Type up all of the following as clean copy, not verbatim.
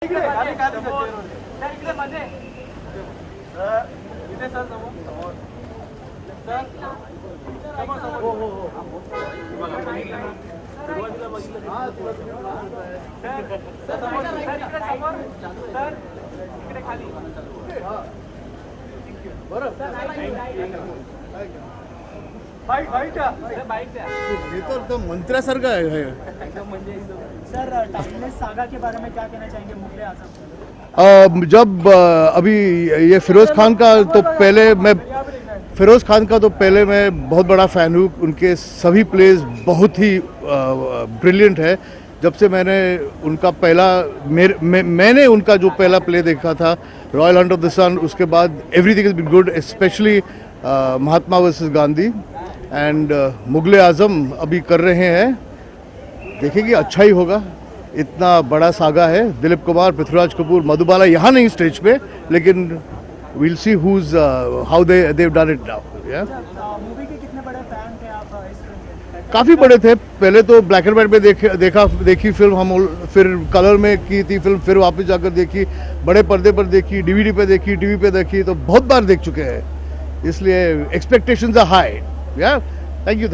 हे तर एकदम मंत्र्यासारखं आहे. सर टाइमलेस सागा के बारे में क्या कहना चाहेंगे मुगले आजम? जब अभी ये फिरोज़ खान का तो पहले मैं बहुत बड़ा फ़ैन हूँ. उनके सभी प्लेज बहुत ही ब्रिलियंट है. जब से मैंने उनका मैंने उनका जो पहला प्ले देखा था royal hunt of the sun, उसके बाद everything is been good, specially Mahatma versus Gandhi and Mughal-e-Azam अभी कर रहे हैं. देखेंगे अच्छा ही होगा. इतना बड़ा सागा है. दिलीप कुमार, पृथ्वीराज कपूर, मधुबाला यहाँ नहीं स्टेज पे, लेकिन we'll see how they've done it now. Yeah. Movie के कितने बड़े फैन थे आप इस फिल्म के? काफ़ी बड़े थे. पहले तो ब्लैक एंड वाइट में देखी फिल्म हम, फिर कलर में की थी फिल्म, फिर वापस जाकर देखी, बड़े पर्दे पर देखी, डीवीडी पे देखी, टीवी पे देखी, तो बहुत बार देख चुके हैं. इसलिए एक्सपेक्टेशंस आर हाई. या थैंक यू.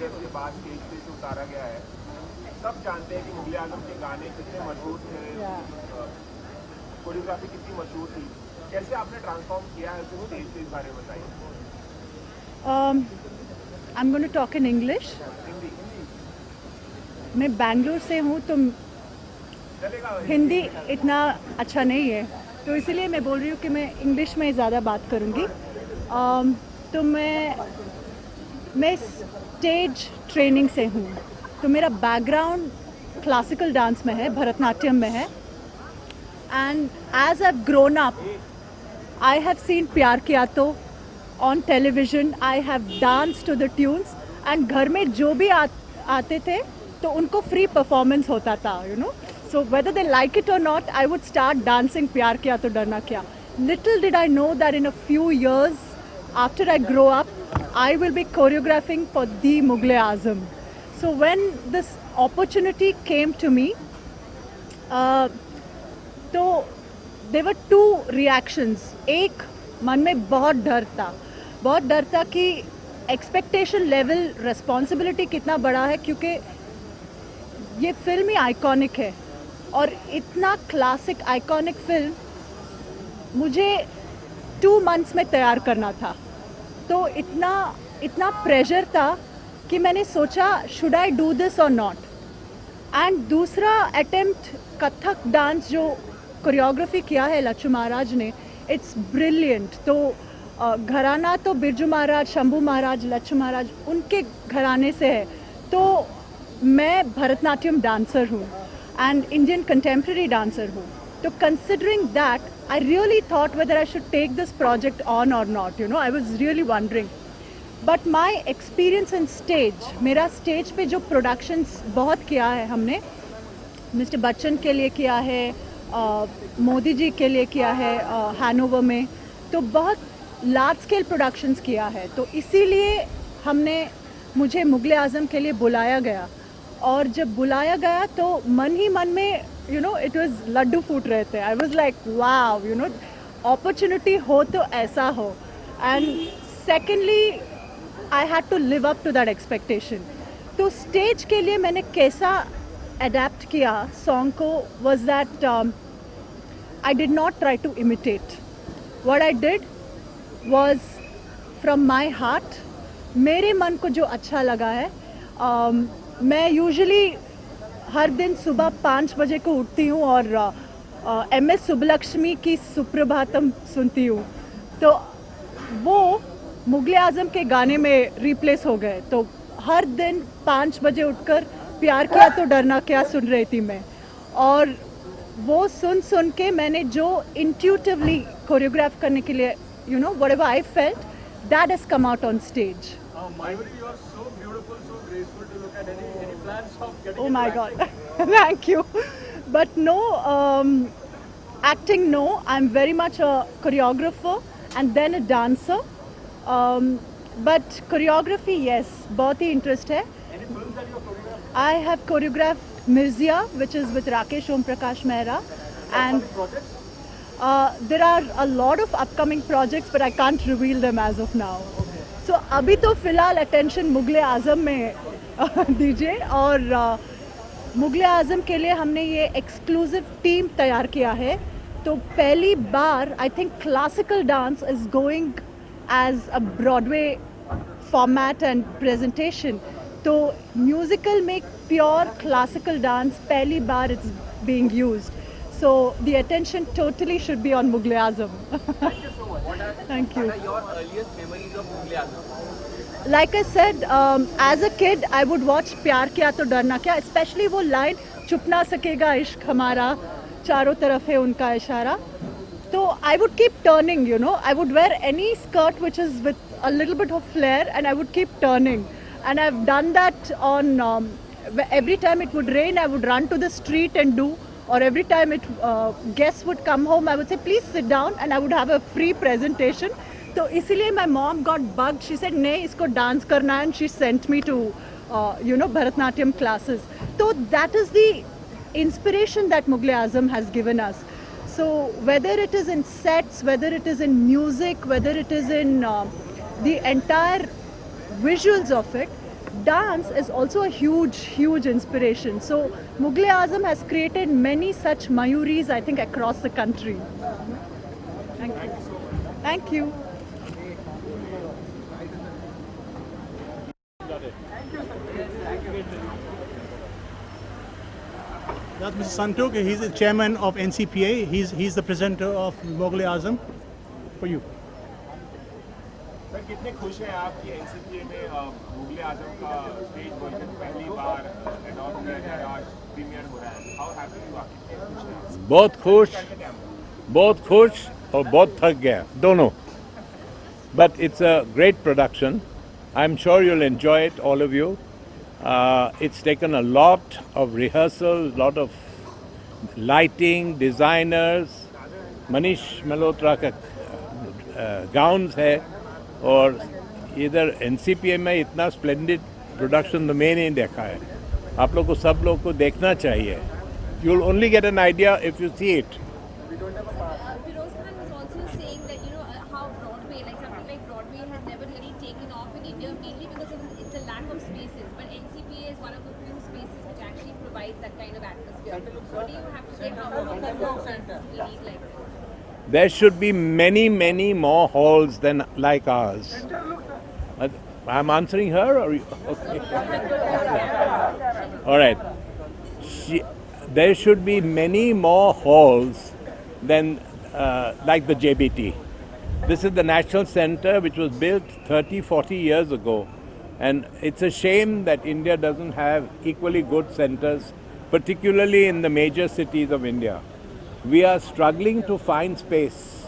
के बाद स्टेज पे जो उतारा गया है, सब जानते हैं कि मुगले आजम के गाने कितने मशहूर थे, कोरियोग्राफी कितनी मशहूर थी. कैसे आपने ट्रांसफॉर्म किया है उसको स्टेज पे, इस बारे में बताइए. I'm going to talk in English. मैं बैंगलोर से हूँ तो हिंदी इतना अच्छा नहीं है, तो इसीलिए मैं बोल रही हूँ कि मैं इंग्लिश में ज़्यादा बात करूँगी. तो मैं स्टेज ट्रेनिंग से हूँ, तो मेरा बैकग्राउंड क्लासिकल डांस में है, भरतनाट्यम में है. And as I have grown up, I have seen प्यार किया तो on television, I have dance to the tunes, and घर में जो भी आते थे तो उनको फ्री परफॉर्मेंस होता था, you know. So whether they like it और not, I would start dancing Pyar किया To Darna Kya. Little did I know that in a few years after I grow up, I will be choreographing for the Mughal Azam. So when this opportunity came to me, तो there were two reactions. एक, मन में बहुत डर था कि expectation level, responsibility कितना बड़ा है, क्योंकि ये फिल्म ही आइकॉनिक है और इतना क्लासिक आइकॉनिक फिल्म मुझे 2 months में तैयार करना था. तो इतना प्रेशर था कि मैंने सोचा शुड आई डू दिस और नॉट. एंड दूसरा अटेम्प्ट कथक डांस जो कोरियोग्राफी किया है लच्छू महाराज ने, इट्स ब्रिलियंट. तो घराना तो बिरजू महाराज, शंभू महाराज, लच्छू महाराज उनके घराने से है. तो मैं भरतनाट्यम डांसर हूँ एंड इंडियन कंटेम्प्रेरी डांसर हूँ. So considering that, I really thought whether I should take this project on or not, you know, I was really wondering. But my experience in stage, मेरा stage पे जो productions बहुत किया है हमने, mister Bachchan के लिए किया है, मोदी जी के लिए किया है हैनोवर में, तो बहुत लार्ज स्केल प्रोडक्शंस किया है. तो इसीलिए मुझे मुगले आज़म के लिए बुलाया गया, और जब बुलाया गया तो मन ही मन में you know, it was Laddu फूट रहे थे. I was like, wow, you know, opportunity हो तो ऐसा हो. And secondly, I had to live up to that expectation. तो stage के लिए मैंने कैसा adapt किया song को was that I did not try to imitate. What I did was from my heart, मेरे मन को जो अच्छा लगा है. मैं usually हर दिन सुबह 5 बजे को उठती हूँ और MS सुब्बलक्ष्मी की सुप्रभातम सुनती हूँ, तो वो मुगले आज़म के गाने में रिप्लेस हो गए। तो हर दिन 5 बजे उठकर प्यार किया तो डरना क्या सुन रही थी मैं, और वो सुन सुन के मैंने जो इंट्यूटिवली कोरियोग्राफ करने के लिए, you know, whatever I felt, that has come out on stage. Mayuri, you are so beautiful, so graceful to look at. Any plans of getting Oh into my acting? God. Thank you. But no, acting, no. I'm very much a choreographer and then a dancer. But choreography, yes. बहुत ही interest है. Any films that you have choreographed? I have choreographed Mirzia, which is with Rakesh Om Prakash Mehra. And Projects? there are a lot of upcoming projects, but I can't reveal them as of now. So अभी तो फिलहाल attention Mughal e आज़म में दीजिए, और मुगले आज़म के लिए हमने ये एक्सक्लूसिव टीम तैयार किया है. तो पहली बार I think classical dance is going as a Broadway format and presentation. तो म्यूजिकल में प्योर क्लासिकल डांस पहली बार it's being used. So the attention totally should be on Mughal Azam. Thank you. What are your earliest memories of Mughal Azam? Like I said, as a kid, I would watch प्यार किया तो डरना क्या, especially वो line छुप ना सकेगा इश्क हमारा, चारों तरफ है उनका इशारा. तो I would keep turning, you know. I would wear any skirt which is with a little bit of flair, and I would keep turning. And I've done that on every time it would rain, I would run to the street and do. Or every time guests would come home, I would say, please sit down, and I would have a free presentation. So इसीलिए my mom got bugged. She said, नहीं इसको dance करना है, and she sent me to, Bharatnatyam classes. So that is the inspiration that Mughal Azam has given us. So whether it is in sets, whether it is in music, whether it is in the entire visuals of it, dance is also a huge, huge inspiration. So Mughal Azam has created many such Mayuris, I think, across the country. Thank you. Thank you. That's Mr. Santok. He's the chairman of NCPA. He's the presenter of Mughal Azam. For you. Sir कितने खुश हैं आप कि NCPA में मुगले आजम का stage version पहली बार adopt किया जा रहा है, प्रीमियर हो रहा है. How happy you are? कितने खुश हैं? बहुत खुश और बहुत थक गया दोनों. But it's a great production. I'm sure you'll enjoy it, all of you. It's taken a lot of rehearsal, lot of lighting, designers. Manish Malhotra का गाउन्स है, और इधर एनसीपीए में इतना स्प्लेंडिड प्रोडक्शन तो मैंने नहीं देखा है. आप लोग को, सब लोग को देखना चाहिए. You will only get an idea if you see it. Firoz Khan was also saying that, how Broadway, like something like Broadway has never really taken off in India, mainly because it's a lack of spaces. But NCPA is one of the few spaces which actually provides that kind of atmosphere. What do you have to say about more spaces we need like this? There should be many, many more halls than like ours. I'm answering her, or okay? All right. There should be many more halls than like the JBT. This is the National Center, which was built 30, 40 years ago. And it's a shame that India doesn't have equally good centers, particularly in the major cities of India. We are struggling to find space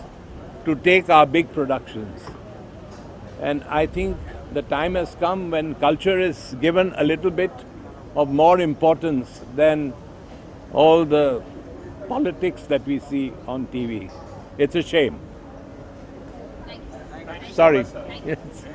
to take our big productions. And I think the time has come when culture is given a little bit of more importance than all the politics that we see on TV. It's a shame. Sorry. Yes. Sir,